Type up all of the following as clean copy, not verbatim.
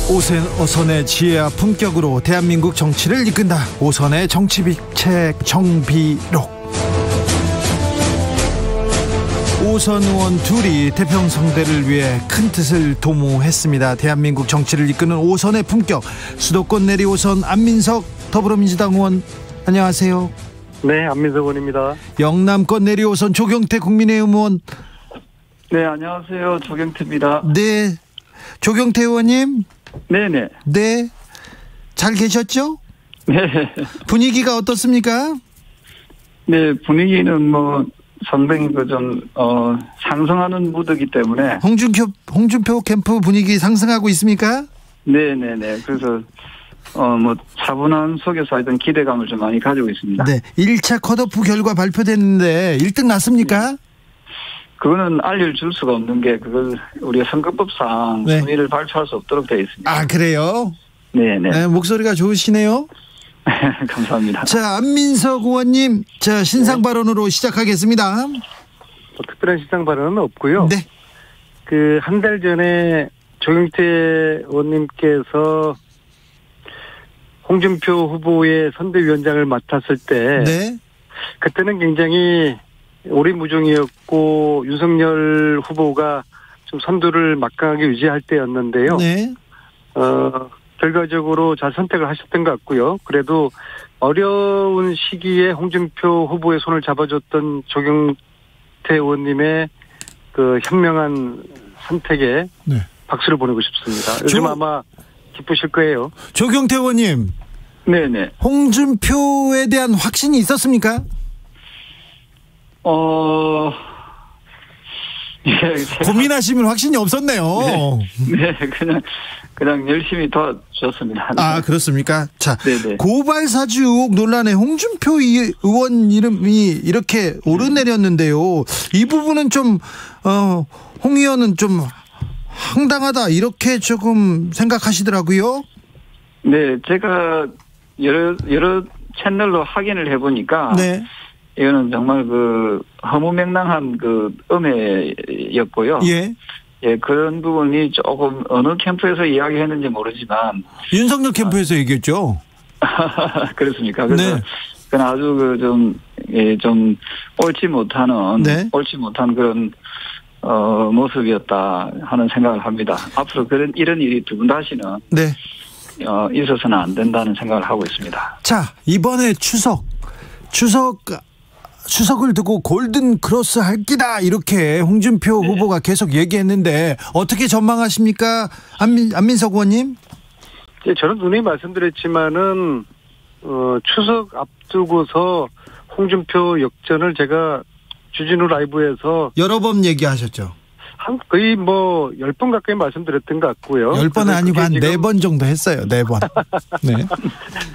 오선의 지혜와 품격으로 대한민국 정치를 이끈다. 오선의 정치비책 정비록. 오선 의원 둘이 태평성대를 위해 큰 뜻을 도모했습니다. 대한민국 정치를 이끄는 오선의 품격, 수도권 내리오선 안민석 더불어민주당 의원, 안녕하세요. 네, 안민석 의원입니다. 영남권 내리오선 조경태 국민의힘 의원. 네, 안녕하세요. 조경태입니다. 네, 조경태 의원님. 네네. 네, 잘 계셨죠? 네. 분위기가 어떻습니까? 네, 분위기는 상당히 상승하는 무드이기 때문에. 홍준표 캠프 분위기 상승하고 있습니까? 네네네. 그래서 차분한 속에서 하여튼 기대감을 좀 많이 가지고 있습니다. 네, 1차 컷오프 결과 발표됐는데 1등 났습니까? 그거는 알려줄 수가 없는 게, 그걸 우리가 선거법상 네. 순위를 발표할 수 없도록 되어 있습니다. 아, 그래요? 네네. 네, 목소리가 좋으시네요. 감사합니다. 자, 안민석 의원님, 자, 신상 발언으로 시작하겠습니다. 특별한 신상 발언은 없고요. 네. 한 달 전에 조경태 의원님께서 홍준표 후보의 선대위원장을 맡았을 때, 네. 그때는 굉장히 오리무중이었고 윤석열 후보가 좀 선두를 막강하게 유지할 때였는데요. 네. 결과적으로 잘 선택을 하셨던 것 같고요. 그래도 어려운 시기에 홍준표 후보의 손을 잡아줬던 조경태 의원님의 현명한 선택에 네. 박수를 보내고 싶습니다. 요즘 아마 기쁘실 거예요. 조경태 의원님. 네네. 홍준표에 대한 확신이 있었습니까? 예, 고민하시면 확신이 없었네요. 네, 그냥 열심히 도와줬습니다. 아, 그렇습니까? 자, 네네. 고발 사주 의혹 논란에 홍준표 의원 이름이 이렇게 오르내렸는데요. 이 부분은 좀, 홍 의원은 좀 황당하다, 이렇게 조금 생각하시더라고요. 네, 제가 여러 채널로 확인을 해보니까. 네. 이거는 정말 허무맹랑한 음해였고요. 예. 예, 그런 부분이 조금 어느 캠프에서 이야기했는지 모르지만. 윤석열 캠프에서 얘기했죠. 그렇습니까? 그래서 네. 그건 아주 좀 옳지 못하는 그런 모습이었다 하는 생각을 합니다. 앞으로 이런 일이 두 번 다시는. 네. 있어서는 안 된다는 생각을 하고 있습니다. 자, 이번에 추석을 두고 골든 크로스 할 기다, 이렇게 홍준표 네. 후보가 계속 얘기했는데 어떻게 전망하십니까? 안민석 의원님? 예, 저는 누누이 말씀드렸지만은 추석 앞두고서 홍준표 역전을 제가 주진우 라이브에서 여러 번 얘기하셨죠. 거의 10번 가까이 말씀드렸던 것 같고요. 10번은 아니고 한 4번 정도 했어요. 4번. 네.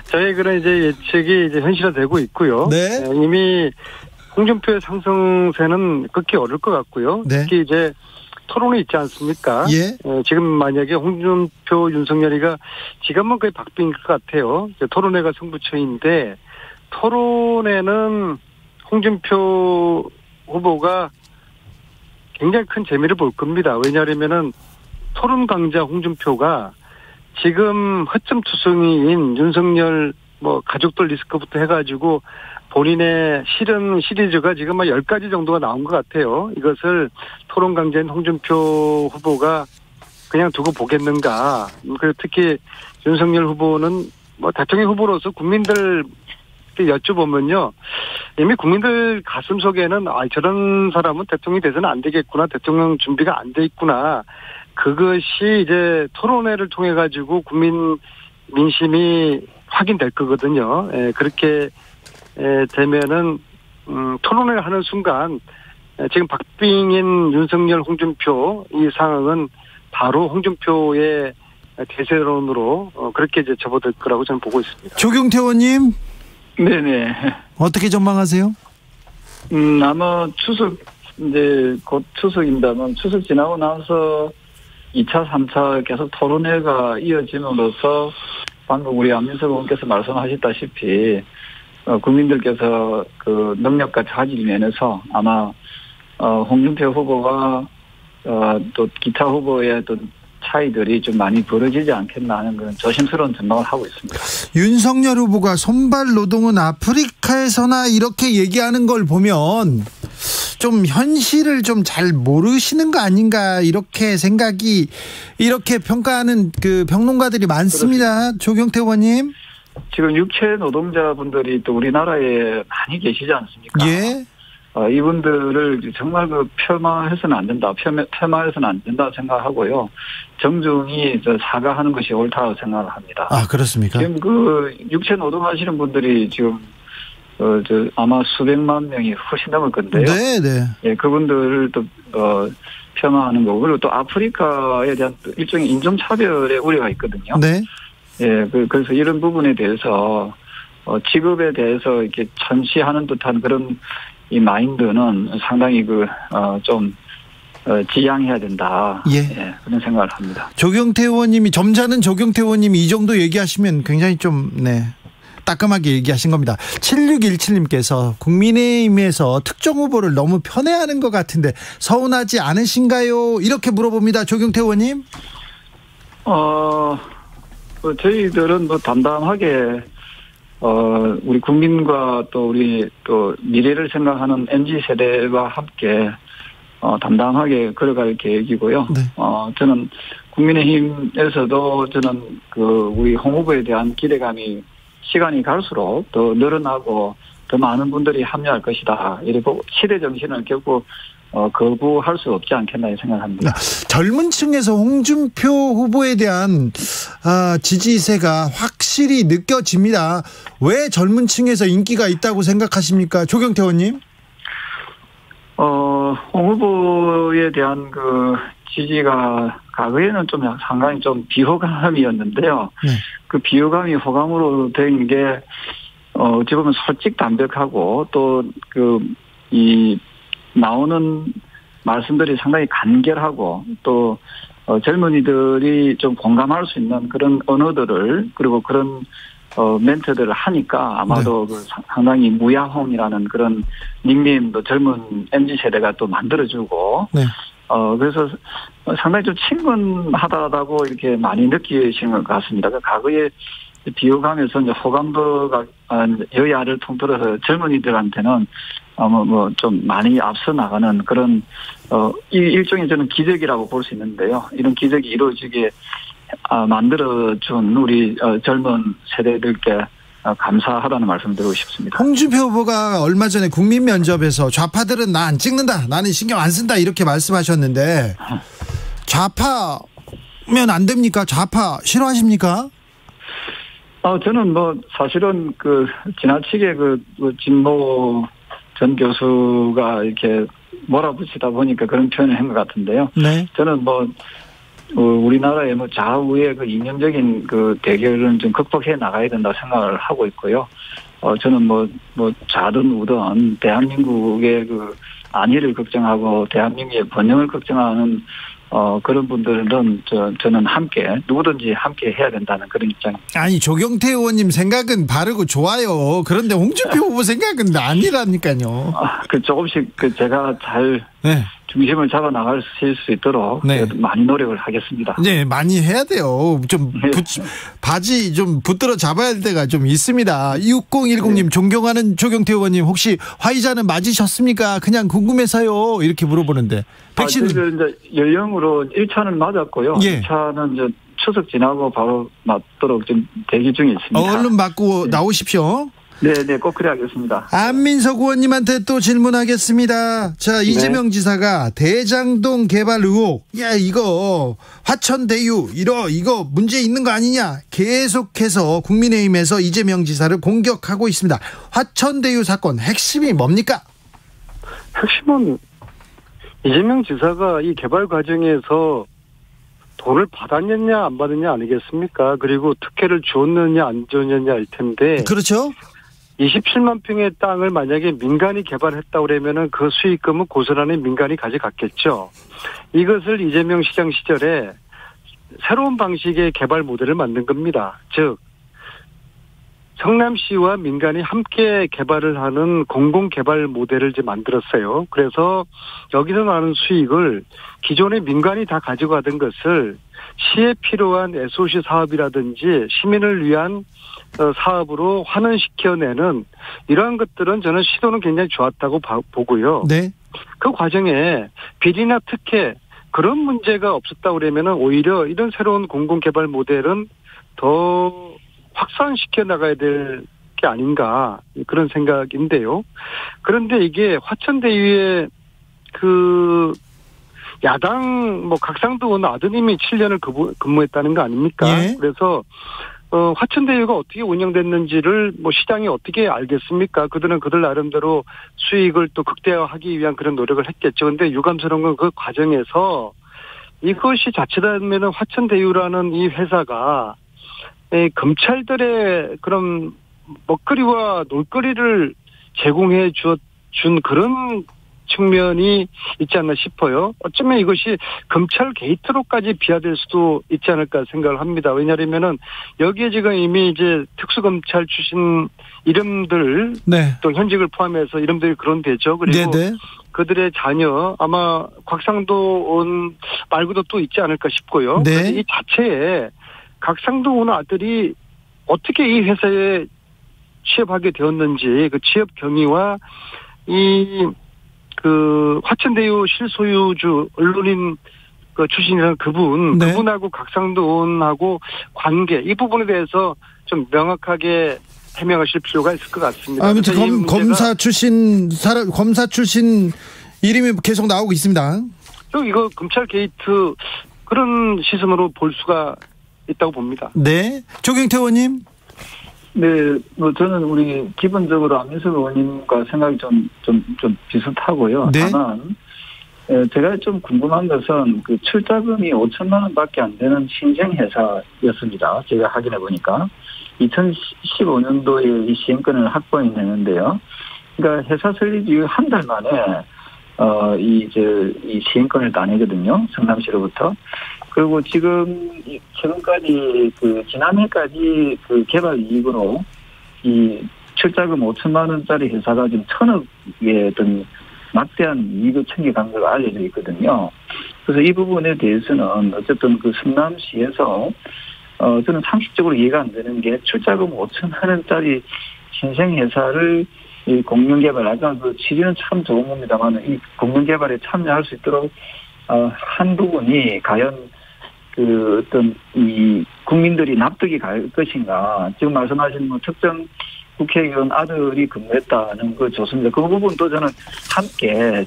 저희 그런 예측이 현실화되고 있고요. 네. 이미 홍준표의 상승세는 극히 어려울 것 같고요. 네. 특히 토론이 있지 않습니까? 예. 지금 만약에 홍준표, 윤석열이가 지금은 거의 박빙일 것 같아요. 토론회가 승부처인데, 토론회는 홍준표 후보가 굉장히 큰 재미를 볼 겁니다. 왜냐하면은 토론 강자 홍준표가 지금 허점 투성이인 윤석열 가족들 리스크부터 해가지고 본인의 실현 시리즈가 지금 10가지 정도가 나온 것 같아요. 이것을 토론 강자인 홍준표 후보가 그냥 두고 보겠는가. 그리고 특히 윤석열 후보는 대통령 후보로서 국민들 여쭤보면요, 이미 국민들 가슴 속에는 저런 사람은 대통령이 돼서는 안 되겠구나, 대통령 준비가 안 돼 있구나. 그것이 토론회를 통해 가지고 국민 민심이 확인될 거거든요. 그렇게 되면은 토론회를 하는 순간 지금 박빙인 윤석열, 홍준표 이 상황은 바로 홍준표의 대세론으로 그렇게 접어들 거라고 저는 보고 있습니다. 조경태 의원님. 네네. 어떻게 전망하세요? 아마 곧 추석입니다만, 추석 지나고 나서 2차, 3차 계속 토론회가 이어짐으로써 방금 우리 안민석 의원께서 말씀하셨다시피, 국민들께서 능력과 자질 면에서 아마, 홍준표 후보가 또 기타 후보의 또 차이들이 좀 많이 벌어지지 않겠나 하는 그런 조심스러운 전망을 하고 있습니다. 윤석열 후보가 선발 노동은 아프리카에서나 이렇게 얘기하는 걸 보면 좀 현실을 좀 잘 모르시는 거 아닌가 이렇게 생각이 이렇게 평가하는 그 평론가들이 많습니다. 그렇습니다. 조경태 의원님. 지금 육체 노동자분들이 또 우리나라에 많이 계시지 않습니까? 예. 이분들을 정말 폄하해서는 안 된다. 폄하해서는 안 된다 생각하고요. 정중히 사과하는 것이 옳다고 생각을 합니다. 아, 그렇습니까? 지금 육체 노동하시는 분들이 지금 아마 수백만 명이 훨씬 넘을 건데요. 네, 네. 예, 그분들을 또 폄하하는 거고, 그리고 또 아프리카에 대한 일종의 인종차별의 우려가 있거든요. 네. 예, 그래서 이런 부분에 대해서 직업에 대해서 이렇게 천시하는 듯한 그런 이 마인드는 상당히 좀 지양해야 된다. 예. 예, 그런 생각을 합니다. 조경태 의원님이 점잖은 조경태 의원님이 이 정도 얘기하시면 굉장히 좀 따끔하게 얘기하신 겁니다. 7617님께서 국민의힘에서 특정 후보를 너무 편애하는 것 같은데 서운하지 않으신가요? 이렇게 물어봅니다. 조경태 의원님. 저희들은 담담하게 우리 국민과 또 우리 또 미래를 생각하는 MZ 세대와 함께 담담하게 걸어갈 계획이고요. 네. 저는 국민의힘에서도 저는 우리 홍 후보에 대한 기대감이 시간이 갈수록 더 늘어나고 더 많은 분들이 합류할 것이다. 이러고 시대 정신을 결국 거부할 수 없지 않겠나 생각합니다. 젊은 층에서 홍준표 후보에 대한 지지세가 확실히 느껴집니다. 왜 젊은 층에서 인기가 있다고 생각하십니까? 조경태 의원님. 홍 후보에 대한 지지가 과거에는 좀 상당히 좀 비호감이었는데요. 네. 그 비호감이 호감으로 된 게 어찌 보면 솔직담백하고 또 나오는 말씀들이 상당히 간결하고 또 젊은이들이 좀 공감할 수 있는 그런 언어들을 그리고 그런 멘트들을 하니까 아마도 네. 상당히 무야홍이라는 그런 닉네임도 젊은 MZ세대가 또 만들어주고 네. 그래서 상당히 좀 친근하다고 이렇게 많이 느끼시는 것 같습니다. 과거에 비호감에서 이제 호감도가 여야를 통틀어서 젊은이들한테는 좀 많이 앞서 나가는 그런 일종의 저는 기적이라고 볼 수 있는데요. 이런 기적이 이루어지게 만들어준 우리 젊은 세대들께 감사하다는 말씀 드리고 싶습니다. 홍준표 후보가 얼마 전에 국민 면접에서 좌파들은 나 안 찍는다, 나는 신경 안 쓴다 이렇게 말씀하셨는데 좌파면 안 됩니까? 좌파 싫어하십니까? 저는 사실은 지나치게 진모 전 교수가 이렇게 몰아붙이다 보니까 그런 표현을 한 것 같은데요. 네. 저는 우리나라의 좌우의 이념적인 대결은 좀 극복해 나가야 된다 생각을 하고 있고요. 저는 좌든 우든 대한민국의 안위를 걱정하고 대한민국의 번영을 걱정하는 그런 분들은 저는 함께 누구든지 함께 해야 된다는 그런 입장입니다. 아니 조경태 의원님 생각은 바르고 좋아요. 그런데 홍준표 후보 생각은 아니라니까요. 조금씩 제가 잘 중심을 잡아 나갈 수 있도록 많이 노력을 하겠습니다. 네, 많이 해야 돼요. 좀 바지 좀 붙들어 잡아야 할 때가 좀 있습니다. 6010님 존경하는 조경태 의원님 혹시 화이자는 맞으셨습니까? 그냥 궁금해서요. 이렇게 물어보는데 백신 이제 연령으로 1차는 맞았고요. 2차는 이제 추석 지나고 바로 맞도록 좀 대기 중에 있습니다. 얼른 맞고 나오십시오. 네, 꼭 그래야겠습니다. 안민석 의원님한테 또 질문하겠습니다. 자, 이재명 지사가 대장동 개발 의혹, 이거 화천대유 이거 문제 있는 거 아니냐? 계속해서 국민의힘에서 이재명 지사를 공격하고 있습니다. 화천대유 사건 핵심이 뭡니까? 핵심은 이재명 지사가 이 개발 과정에서 돈을 받았느냐 안 받았느냐 아니겠습니까? 그리고 특혜를 줬느냐 안 줬느냐일 텐데. 그렇죠. 27만 평의 땅을 만약에 민간이 개발했다고 그러면은 그 수익금은 고스란히 민간이 가져갔겠죠. 이것을 이재명 시장 시절에 새로운 방식의 개발 모델을 만든 겁니다. 즉 성남시와 민간이 함께 개발을 하는 공공개발 모델을 이제 만들었어요. 그래서 여기서 나는 수익을 기존의 민간이 다 가져가던 것을 시에 필요한 SOC 사업이라든지 시민을 위한 사업으로 환원시켜내는 이러한 것들은 저는 시도는 굉장히 좋았다고 보고요. 네. 그 과정에 비리나 특혜 그런 문제가 없었다 그러면은 오히려 이런 새로운 공공개발 모델은 더 확산시켜 나가야 될 게 아닌가 그런 생각인데요. 그런데 이게 화천대유의 그 야당 각상도 의원 아드님이 7년을 근무했다는 거 아닙니까? 예. 그래서 화천대유가 어떻게 운영됐는지를 시장이 어떻게 알겠습니까? 그들은 그들 나름대로 수익을 또 극대화하기 위한 그런 노력을 했겠죠. 근데 유감스러운 건 그 과정에서 이것이 자칫하면은 화천대유라는 이 회사가 검찰들의 그런 먹거리와 놀거리를 제공해 준 그런 측면이 있지 않나 싶어요. 어쩌면 이것이 검찰 게이트로까지 비화될 수도 있지 않을까 생각을 합니다. 왜냐하면은 여기에 지금 이미 이제 특수검찰 출신 이름들 네. 또 현직을 포함해서 이름들이 거론되죠. 그리고 네네. 그들의 자녀 아마 곽상도 의원 말고도 또 있지 않을까 싶고요. 네. 이 자체에 곽상도 의원 아들이 어떻게 이 회사에 취업하게 되었는지 그 취업 경위와 그 화천대유 실소유주 언론인 그 출신이라는 네. 그분하고 곽상도 의원하고 관계 이 부분에 대해서 좀 명확하게 해명하실 필요가 있을 것 같습니다. 아무튼 검사 출신 이름이 계속 나오고 있습니다. 이거 검찰 게이트 그런 시선으로 볼 수가 있다고 봅니다. 네, 조경태 의원님. 네, 저는 우리 기본적으로 안민석 의원님과 생각이 좀 비슷하고요. 네. 다만 제가 좀 궁금한 것은 그 출자금이 5천만 원밖에 안 되는 신생 회사였습니다. 제가 확인해 보니까 2015년도에 이 시행권을 확보해냈는데요. 그러니까 회사 설립 이후 한 달 만에 이 시행권을 따내거든요. 성남시로부터. 그리고 최근까지 지난해까지 개발 이익으로 이 출자금 5천만 원짜리 회사가 지금 1,000억의 어떤 막대한 이익을 챙겨간 걸로 알려져 있거든요. 그래서 이 부분에 대해서는 어쨌든 그 성남시에서 저는 상식적으로 이해가 안 되는 게 출자금 5천만 원짜리 신생 회사를 이 공룡개발, 아까 그 취지는 참 좋은 겁니다만 이 공룡개발에 참여할 수 있도록 한 부분이 과연 그 어떤 이 국민들이 납득이 갈 것인가. 지금 말씀하신 특정 국회의원 아들이 근무했다는 거 좋습니다. 그 부분도 저는 함께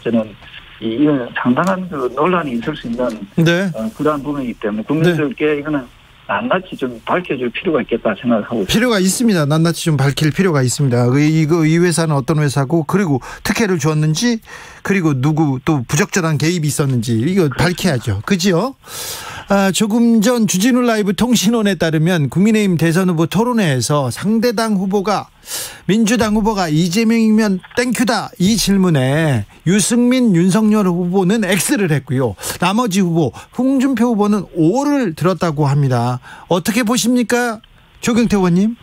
이건 상당한 그 논란이 있을 수 있는 네. 그러한 부분이기 때문에 국민들께 이거는 낱낱이 좀 밝혀줄 필요가 있겠다 생각을 하고 있습니다. 필요가 있습니다. 낱낱이 좀 밝힐 필요가 있습니다. 이 회사는 어떤 회사고 그리고 특혜를 주었는지 그리고 누구 또 부적절한 개입이 있었는지 이거 밝혀야죠. 그죠? 조금 전 주진우 라이브 통신원에 따르면 국민의힘 대선 후보 토론회에서 상대당 후보가 민주당 후보가 이재명이면 땡큐다 이 질문에 유승민 윤석열 후보는 X를 했고요. 나머지 후보 홍준표 후보는 O를 들었다고 합니다. 어떻게 보십니까? 조경태 의원님.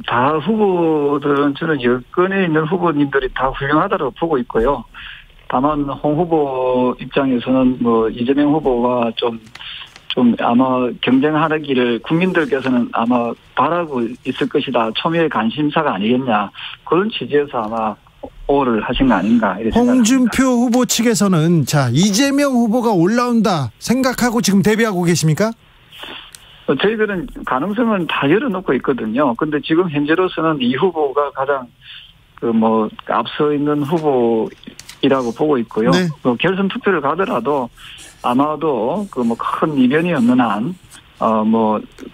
다 후보들은 저는 여권에 있는 후보님들이 다 훌륭하다고 보고 있고요. 다만 홍 후보 입장에서는 이재명 후보와 좀 아마 경쟁하기를 국민들께서는 아마 바라고 있을 것이다. 초미의 관심사가 아니겠냐. 그런 취지에서 아마 O를 하신 거 아닌가. 홍준표 후보 측에서는 이재명 후보가 올라온다 생각하고 지금 대비하고 계십니까? 저희들은 가능성은 다 열어놓고 있거든요. 근데 지금 현재로서는 이 후보가 가장 앞서 있는 후보이라고 보고 있고요. 네. 결선 투표를 가더라도 아마도 큰 이변이 없는 한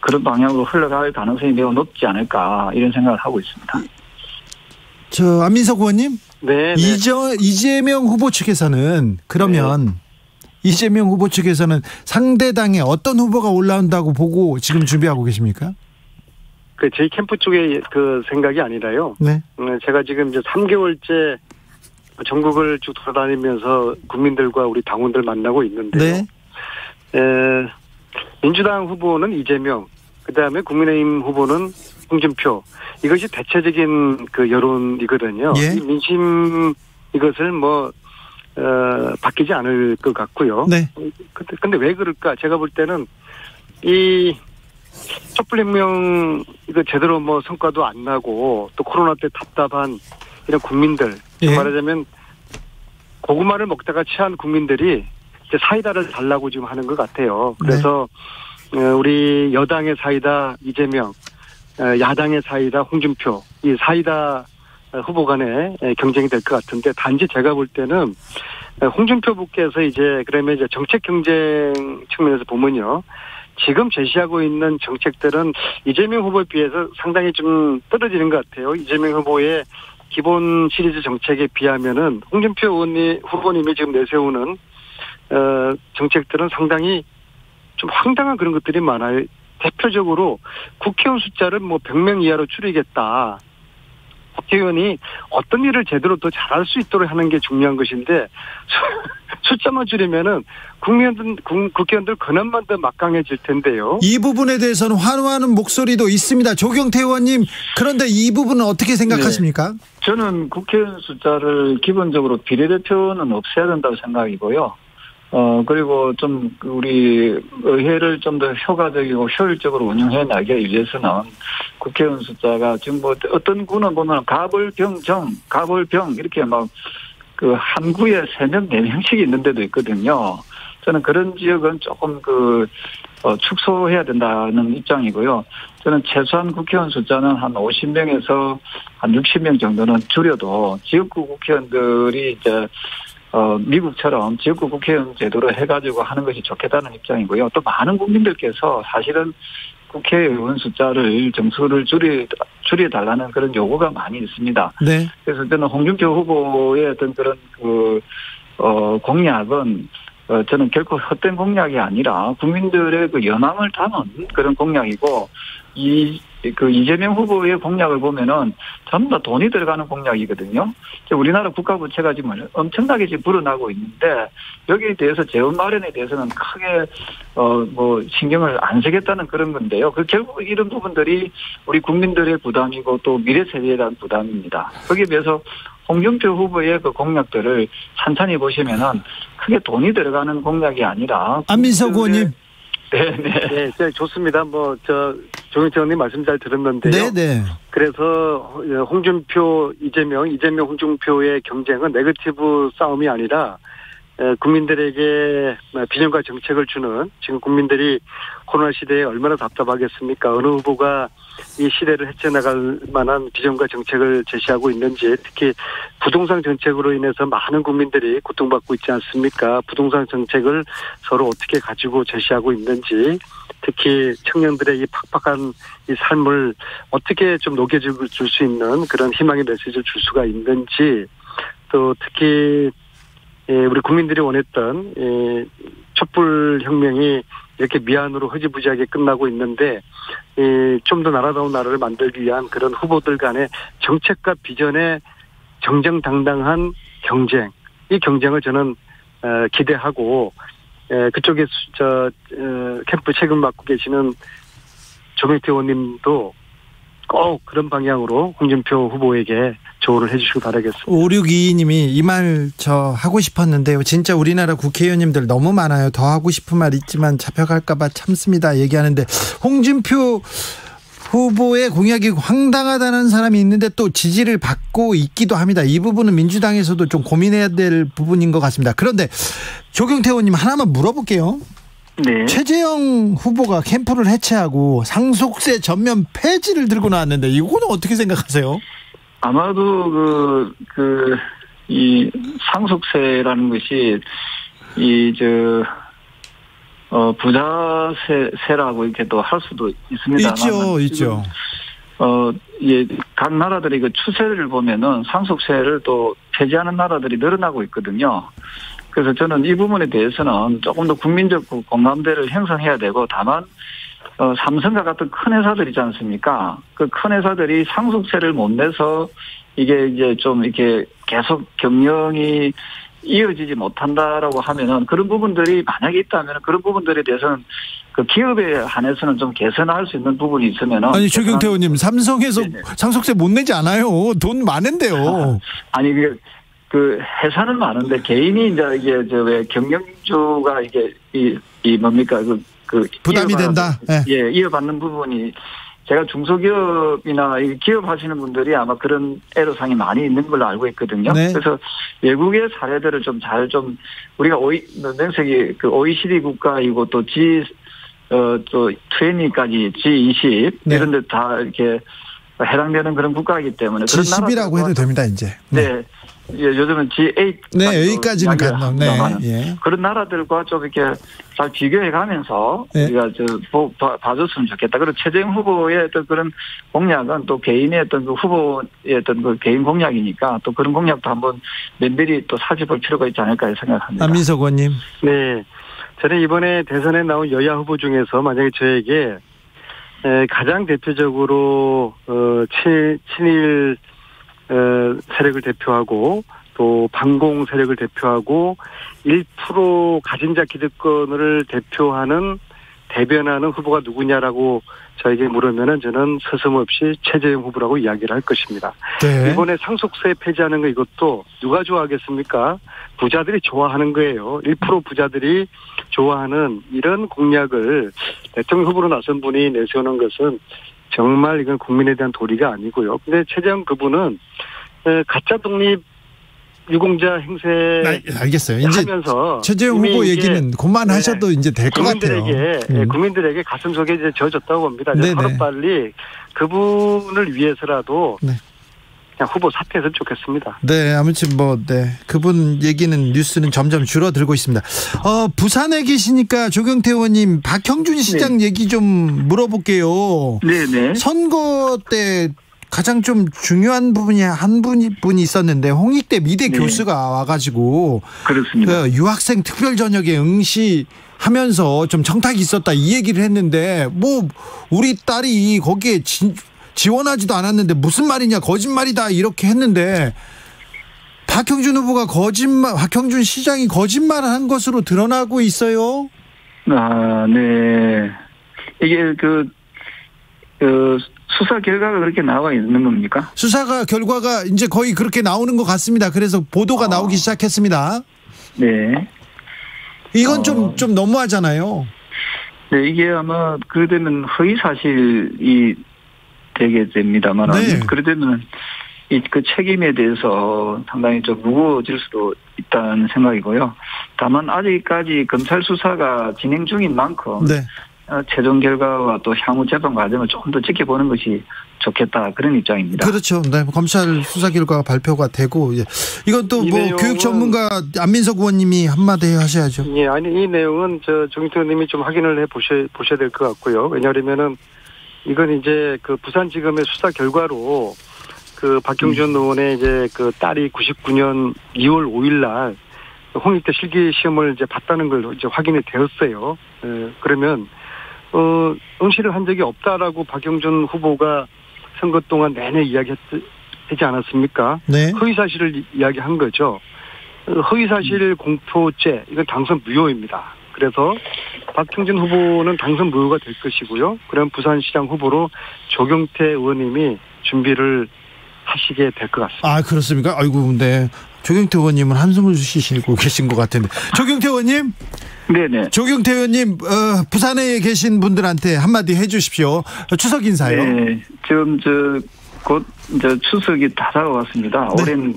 그런 방향으로 흘러갈 가능성이 매우 높지 않을까 이런 생각을 하고 있습니다. 안민석 의원님. 네. 이재명 후보 측에서는 그러면 이재명 후보 측에서는 상대당에 어떤 후보가 올라온다고 보고 지금 준비하고 계십니까? 저희 캠프 쪽의 그 생각이 아니라요. 네. 제가 지금 이제 3개월째 전국을 쭉 돌아다니면서 국민들과 우리 당원들 만나고 있는데요. 네. 민주당 후보는 이재명, 그다음에 국민의힘 후보는 홍준표. 이것이 대체적인 그 여론이거든요. 예. 이 민심 이것을 바뀌지 않을 것 같고요. 네. 근데 왜 그럴까? 제가 볼 때는 이 촛불혁명 이거 제대로 성과도 안 나고 또 코로나 때 답답한 이런 국민들, 예. 말하자면 고구마를 먹다가 취한 국민들이 이제 사이다를 달라고 지금 하는 것 같아요. 그래서 우리 여당의 사이다 이재명, 야당의 사이다 홍준표, 이 사이다 후보 간의 경쟁이 될 것 같은데, 단지 제가 볼 때는 홍준표 후보께서 그러면 정책 경쟁 측면에서 보면요, 지금 제시하고 있는 정책들은 이재명 후보에 비해서 상당히 좀 떨어지는 것 같아요. 이재명 후보의 기본 시리즈 정책에 비하면은 홍준표 후보님이 지금 내세우는 정책들은 상당히 좀 황당한 그런 것들이 많아요. 대표적으로 국회의원 숫자를 100명 이하로 줄이겠다. 국회의원이 어떤 일을 제대로 더 잘할 수 있도록 하는 게 중요한 것인데 숫자만 줄이면은 국회의원들 권한만 더 막강해질 텐데요. 이 부분에 대해서는 환호하는 목소리도 있습니다. 조경태 의원님, 그런데 이 부분은 어떻게 생각하십니까? 네. 저는 국회의원 숫자를 기본적으로 비례대표는 없애야 된다고 생각이고요. 그리고 좀 우리 의회를 좀 더 효과적이고 효율적으로 운영해 나가기 위해서는 국회의원 숫자가 지금 어떤 구는 보면 가벌병 이렇게 그 한 구에 3명, 4명씩 있는 데도 있거든요. 저는 그런 지역은 조금 축소해야 된다는 입장이고요. 저는 최소한 국회의원 숫자는 한 50명에서 한 60명 정도는 줄여도 지역구 국회의원들이 미국처럼 지역구 국회의원 제도로 해가지고 하는 것이 좋겠다는 입장이고요. 또 많은 국민들께서 사실은 국회의원 숫자를 정수를 줄여달라는 그런 요구가 많이 있습니다. 네. 그래서 저는 홍준표 후보의 어떤 그런 공약은 저는 결코 헛된 공약이 아니라 국민들의 연함을 담은 그런 공약이고, 이재명 후보의 공약을 보면은 전부 다 돈이 들어가는 공약이거든요. 우리나라 국가 부채가 지금 엄청나게 지금 불어나고 있는데, 여기에 대해서 재원 마련에 대해서는 크게 신경을 안 쓰겠다는 그런 건데요. 결국 이런 부분들이 우리 국민들의 부담이고 또 미래 세대에 대한 부담입니다. 거기에 비해서 홍준표 후보의 그 공약들을 찬찬히 보시면은 크게 돈이 들어가는 공약이 아니라. 안민석 의원님. 네, 좋습니다. 조경태 의원님 말씀 잘 들었는데요. 네. 그래서 홍준표, 이재명, 홍준표의 경쟁은 네거티브 싸움이 아니라 국민들에게 비전과 정책을 주는, 지금 국민들이 코로나 시대에 얼마나 답답하겠습니까? 어느 후보가 이 시대를 헤쳐나갈 만한 비전과 정책을 제시하고 있는지, 특히 부동산 정책으로 인해서 많은 국민들이 고통받고 있지 않습니까? 부동산 정책을 서로 어떻게 가지고 제시하고 있는지, 특히 청년들의 이 팍팍한 이 삶을 어떻게 좀 녹여줄 수 있는 그런 희망의 메시지를 줄 수가 있는지, 또 특히 우리 국민들이 원했던 촛불혁명이 이렇게 미안으로 흐지부지하게 끝나고 있는데, 좀 더 나라다운 나라를 만들기 위한 그런 후보들 간의 정책과 비전의 정정당당한 경쟁, 이 경쟁을 저는 기대하고, 그쪽에 캠프 책임 맡고 계시는 조경태 의원님도 꼭 그런 방향으로 홍준표 후보에게 조언을 해주시기 바라겠습니다. 5622님이 이 말 하고 싶었는데요. 진짜 우리나라 국회의원님들 너무 많아요. 더 하고 싶은 말 있지만 잡혀갈까봐 참습니다. 얘기하는데, 홍준표 후보의 공약이 황당하다는 사람이 있는데 또 지지를 받고 있기도 합니다. 이 부분은 민주당에서도 좀 고민해야 될 부분인 것 같습니다. 그런데 조경태 의원님, 하나만 물어볼게요. 네. 최재형 후보가 캠프를 해체하고 상속세 전면 폐지를 들고 나왔는데, 이거는 어떻게 생각하세요? 아마도 이 상속세라는 것이 부자세라고 이렇게 또 할 수도 있습니다만. 있죠. 각 나라들이 그 추세를 보면은 상속세를 또 폐지하는 나라들이 늘어나고 있거든요. 그래서 저는 이 부분에 대해서는 조금 더 국민적 공감대를 형성해야 되고, 다만 삼성과 같은 큰 회사들 있지 않습니까? 그 큰 회사들이 상속세를 못 내서 이게 이제 좀 이렇게 계속 경영이 이어지지 못한다라고 하면은 그런 부분들이 만약에 있다면 그런 부분들에 대해서는 그 기업에 한해서는 좀 개선할 수 있는 부분이 있으면은. 아니 조경태 의원님 삼성에서 네네. 상속세 못 내지 않아요. 돈 많은데요. 아니 그 회사는 많은데 개인이 이제 이게 왜 경영주가 이게 이 뭡니까 그 부담이 된다. 예, 이어받는 부분이. 제가 중소기업이나 기업 하시는 분들이 아마 그런 애로사항이 많이 있는 걸로 알고 있거든요. 네. 그래서 외국의 사례들을 좀 우리가 명색이 그 OECD 국가이고 또 또 20까지 G20 네. 이런 데 다 이렇게 해당되는 그런 국가이기 때문에. G10이라고 해도 됩니다, 이제. 네. 예, 요즘은 G8. 네, 여기까지는 갔나. 네. 예. 그런 나라들과 좀 이렇게 잘 비교해 가면서 네. 우리가 봐줬으면 좋겠다. 그리고 최재형 후보의 어떤 그런 공약은 또 개인의 어떤 그 후보의 어떤 그 개인 공약이니까 또 그런 공약도 한번 면밀히 또 살펴볼 필요가 있지 않을까 생각합니다. 안민석 의원님. 네. 저는 이번에 대선에 나온 여야 후보 중에서 만약에 저에게 가장 대표적으로 친일 세력을 대표하고 또 반공 세력을 대표하고 1% 가진 자 기득권을 대변하는 후보가 누구냐라고 저에게 물으면은 저는 서슴없이 최재형 후보라고 이야기를 할 것입니다. 네. 이번에 상속세 폐지하는 거 이것도 누가 좋아하겠습니까? 부자들이 좋아하는 거예요. 1% 부자들이 좋아하는 이런 공약을 대통령 후보로 나선 분이 내세우는 것은 정말 이건 국민에 대한 도리가 아니고요. 근데 최재형 그분은 가짜 독립 유공자 행세 알겠어요. 이제 하면서 최재형 후보 얘기는 그만하셔도 이제 될 것 같아요. 국민들에게 가슴 속에 이제 져졌다고 봅니다. 하루빨리 그분을 위해서라도 그냥 후보 사퇴했으면 좋겠습니다. 네, 아무튼 그분 얘기는 뉴스는 점점 줄어들고 있습니다. 부산에 계시니까 조경태 의원님 박형준 시장 얘기 좀 물어볼게요. 네네. 선거 때 가장 좀 중요한 부분이 한 분이 있었는데 홍익대 미대 교수가 와가지고 그렇습니다. 그 유학생 특별 전역에 응시하면서 좀 청탁이 있었다 이 얘기를 했는데 우리 딸이 거기에 지원하지도 않았는데 무슨 말이냐 거짓말이다 이렇게 했는데 박형준 후보가 박형준 시장이 거짓말을 한 것으로 드러나고 있어요. 아, 네. 이게 수사 결과가 그렇게 나와 있는 겁니까? 수사 결과가 이제 거의 그렇게 나오는 것 같습니다. 그래서 보도가 나오기 시작했습니다. 네. 이건 좀 너무하잖아요. 네, 이게 아마 그러되면 허위 사실이 되게 됩니다만, 네. 그러되면 그 책임에 대해서 상당히 좀 무거워질 수도 있다는 생각이고요. 다만 아직까지 검찰 수사가 진행 중인 만큼. 네. 최종 결과와 또 향후 재판 과정을 조금 더 지켜보는 것이 좋겠다 그런 입장입니다. 그렇죠. 네, 검찰 수사 결과가 발표가 되고 이건 또 교육 전문가 안민석 의원님이 한마디 하셔야죠. 예, 아니 이 내용은 조경태 의원님이 좀 확인을 해 보셔야 될 것 같고요. 왜냐하면은 이건 이제 그 부산지검의 수사 결과로 그 박형준 의원의 이제 그 딸이 99년 2월 5일날 홍익대 실기 시험을 이제 봤다는 걸 이제 확인이 되었어요. 그러면 응시를 한 적이 없다라고 박형준 후보가 선거 동안 내내 이야기하지 않았습니까? 네. 허위사실을 이야기한 거죠. 허위사실 공표죄, 이건 당선 무효입니다. 그래서 박형준 후보는 당선 무효가 될 것이고요. 그럼 부산시장 후보로 조경태 의원님이 준비를 하시게 될 것 같습니다. 아, 그렇습니까? 아이고, 근데 조경태 의원님은 한숨을 쉬시고 계신 것 같은데. 조경태 의원님? 네네. 조경태 의원님, 부산에 계신 분들한테 한마디 해 주십시오. 추석 인사요. 네. 지금 곧 추석이 다 다가왔습니다. 네. 올해는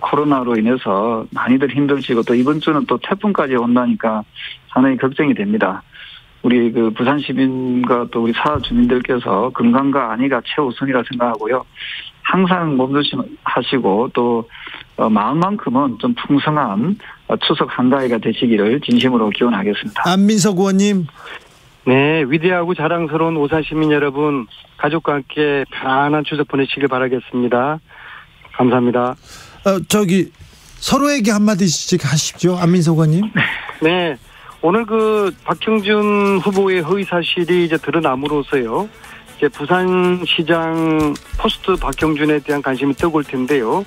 코로나로 인해서 많이들 힘들시고 또 이번 주는 또 태풍까지 온다니까 상당히 걱정이 됩니다. 우리 부산 시민과 또 우리 사회 주민들께서 건강과 안위가 최우선이라 생각하고요. 항상 몸조심하시고 또 마음만큼은 좀 풍성한 추석 한가위가 되시기를 진심으로 기원하겠습니다. 안민석 의원님. 네, 위대하고 자랑스러운 오산 시민 여러분, 가족과 함께 편안한 추석 보내시길 바라겠습니다. 감사합니다. 서로에게 한마디씩 하십시오. 안민석 의원님. 네, 오늘 박형준 후보의 허위 사실이 이제 드러남으로써요. 이제 부산시장 포스트 박형준에 대한 관심이 뜨거울 텐데요.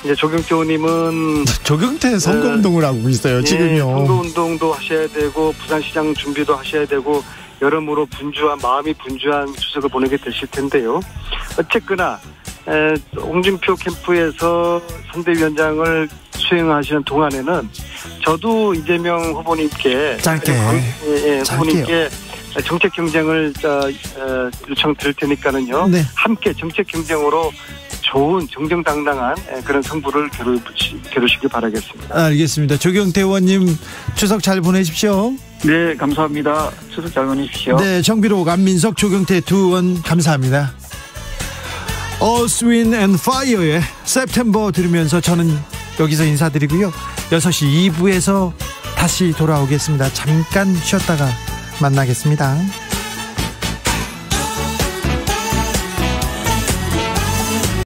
이제 조경태 의원님은 조경태 선거운동을 하고 있어요, 지금요. 선거운동도 하셔야 되고 부산시장 준비도 하셔야 되고 여러모로 마음이 분주한 추석을 보내게 되실 텐데요. 어쨌거나 홍준표 캠프에서 선대위원장을 수행하시는 동안에는 저도 이재명 후보님께 후보님께 정책 경쟁을 요청드릴 테니까는요. 네. 함께 정책 경쟁으로 좋은 정정당당한 그런 승부를 겨루시길 바라겠습니다. 알겠습니다. 조경태 의원님 추석 잘 보내십시오. 네, 감사합니다. 추석 잘 보내십시오. 네, 정비록, 안민석, 조경태 두 의원 감사합니다. Earth, Wind and Fire의 September 들으면서 저는 여기서 인사드리고요. 6시 2부에서 다시 돌아오겠습니다. 잠깐 쉬었다가 만나겠습니다.